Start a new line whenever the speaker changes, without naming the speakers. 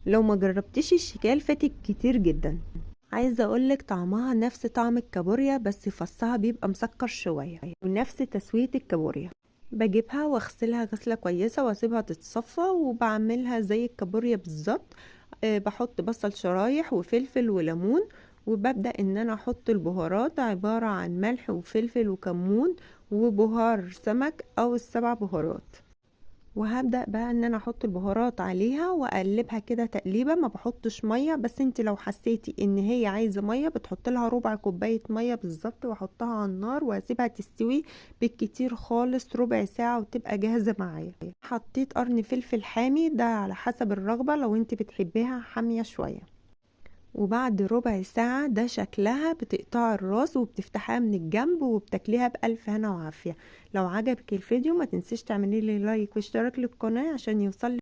لو ما جربتيش الشيكال فاتك كتير جدا. عايزه اقولك طعمها نفس طعم الكابوريا، بس فصها بيبقى مسكر شويه ونفس تسويه الكابوريا. بجيبها واغسلها غسله كويسه واسيبها تتصفى، وبعملها زي الكابوريا بالظبط. بحط بصل شرايح وفلفل وليمون، وببدأ ان انا احط البهارات عبارة عن ملح وفلفل وكمون وبهار سمك او السبع بهارات. وهبدأ بقى ان انا احط البهارات عليها واقلبها كده تقليبة، ما بحطش مية، بس انت لو حسيتي ان هي عايزة مية بتحط لها ربع كوباية مية بالظبط، واحطها على النار واسيبها تستوي بالكتير خالص ربع ساعة وتبقى جاهزة معايا. حطيت قرن فلفل حامي، ده على حسب الرغبة، لو انت بتحبيها حامية شوية. وبعد ربع ساعة ده شكلها، بتقطع الراس وبتفتحها من الجنب وبتاكليها بألف هنا وعافية. لو عجبك الفيديو ما تنسيش تعملي لي لايك واشتراك للقناة عشان يوصل